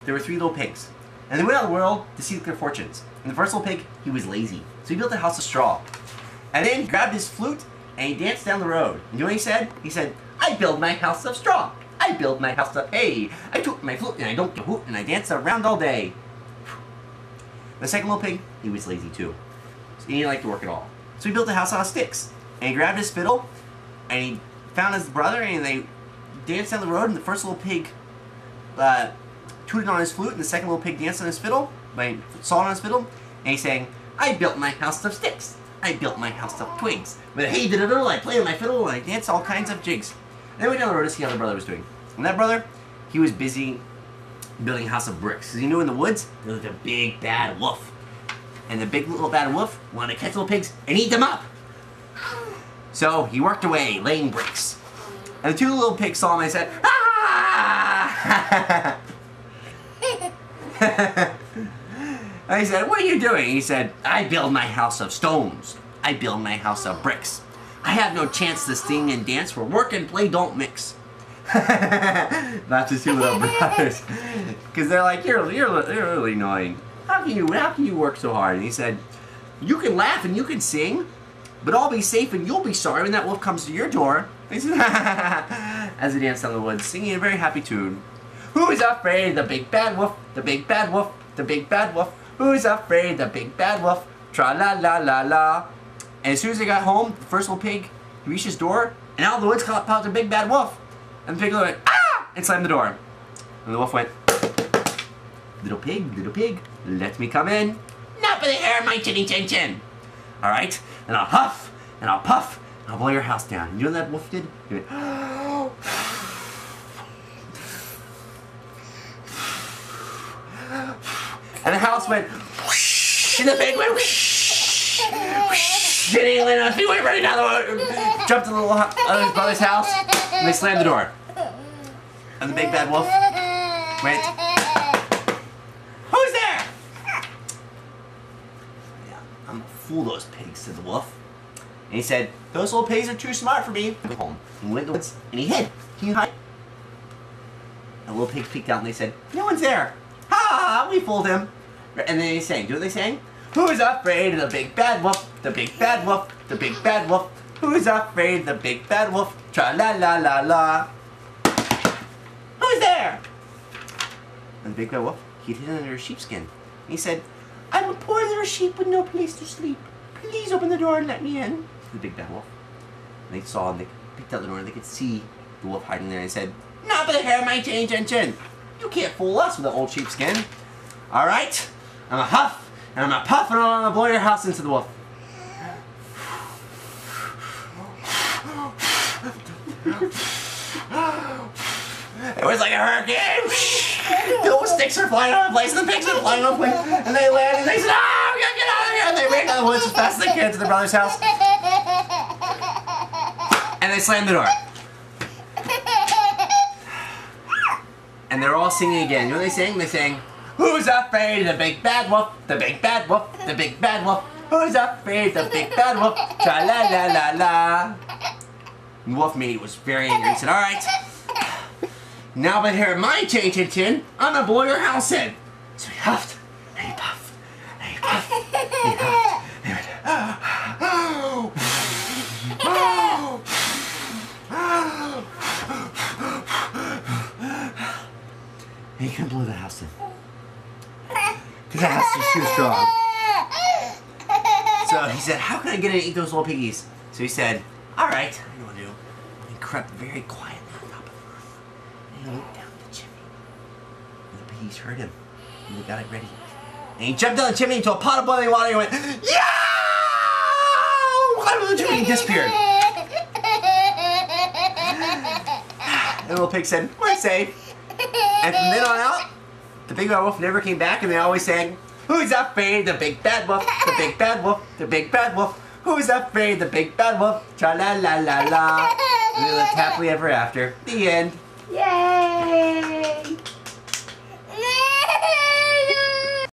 there were 3 little pigs. And they went out in the world to seek their fortunes. And the first little pig, he was lazy. So he built a house of straw. And then he grabbed his flute and he danced down the road. And you know what he said? He said, I build my house of straw. I build my house of hay. I toot my flute and I don't hoot and I dance around all day. The second little pig, he was lazy too. So he didn't like to work at all. So he built a house out of sticks. And he grabbed his fiddle and he found his brother and they danced down the road, and the first little pig tooted on his flute, and the second little pig danced on his fiddle, sawed on his fiddle, and he sang, I built my house of sticks. I built my house of twigs. With hey diddle, I play on my fiddle, and I dance all kinds of jigs. And then we went down the road to see how the brother was doing. And that brother, he was busy building a house of bricks. Because you knew in the woods, there was a big bad wolf. And the big little bad wolf wanted to catch little pigs and eat them up. So he worked away, laying bricks. And the 2 little pigs saw him and said, ah! And he said, what are you doing? He said, I build my house of stones. I build my house of bricks. I have no chance to sing and dance, for work and play don't mix. Not just 2 little brothers. Because they're like, you're really annoying. How can you work so hard? And he said, you can laugh and you can sing, but I'll be safe and you'll be sorry when that wolf comes to your door. He said, as he danced down the woods, singing a very happy tune. Who's afraid? The big bad wolf, the big bad wolf, the big bad wolf. Who's afraid? The big bad wolf. Tra-la-la-la-la. And as soon as they got home, the first little pig reached his door, and out of the woods popped a big bad wolf. And the pig went, ah! And slammed the door. And the wolf went, little pig, let me come in. Not by the hair of my chinny chin chin. Alright? And I'll huff, and I'll puff, and I'll blow your house down. And you know what that wolf did? He went, and the house went whoosh, and the pig went whoosh, whoosh, and he landed on his feet, went running down the road, jumped to the little his brother's house, and they slammed the door. And the big bad wolf went, who's there? Yeah, I'm gonna fool those pigs, said the wolf. And he said, those little pigs are too smart for me. He went home, he went to the woods, and he hid. He hid. And the little pigs peeked out and they said, no one's there. Ha! We fooled him. And then he sang. Do you know what they sang? Who's afraid of the big bad wolf? The big bad wolf. The big bad wolf. Who's afraid of the big bad wolf? Tra la la la la. Who's there? And the big bad wolf, he'd hidden under a sheepskin. And he said, I'm a poor little sheep with no place to sleep. Please open the door and let me in. The big bad wolf. And they saw and they picked out the door and they could see the wolf hiding there. And he said, not by the hair of my chin chin chin. You can't fool us with an old sheepskin. Alright? I'm a huff, and I'm a puff, and I'm gonna blow your house into the wolf. It was like a hurricane. The old sticks are flying out of place, and the pigs are flying out of place, and they land, and they said, oh, we gotta get out of here! And they ran out of the woods as fast as they could to their brother's house. And they slammed the door. And they're all singing again. You know what they sang? They sang, who's afraid of the big bad wolf? The big bad wolf. The big bad wolf. Who's afraid of the big bad wolf? Tra la la la la. And the wolf mate was very angry. He said, alright, now by the hair of my chin chin chin, I'm gonna blow your house in. So he huffed, and he puffed, and he puffed, and he huffed, and he went, and he couldn't blow the house in. Because the house was too strong. So he said, how can I get in and eat those little piggies? So he said, alright, I know what to do. And he crept very quietly on top of the roof. And he looked down the chimney. And the piggies heard him. And they got it ready. And he jumped down the chimney into a pot of boiling water and he went, yeah! Out of the chimney and disappeared. And the little pig said, we're safe. And from then on out, the big bad wolf never came back, and they always sang, who's afraid? The big bad wolf, the big bad wolf, the big bad wolf. Who's afraid? The big bad wolf. Tra la la la la. And they lived happily ever after. The end. Yay!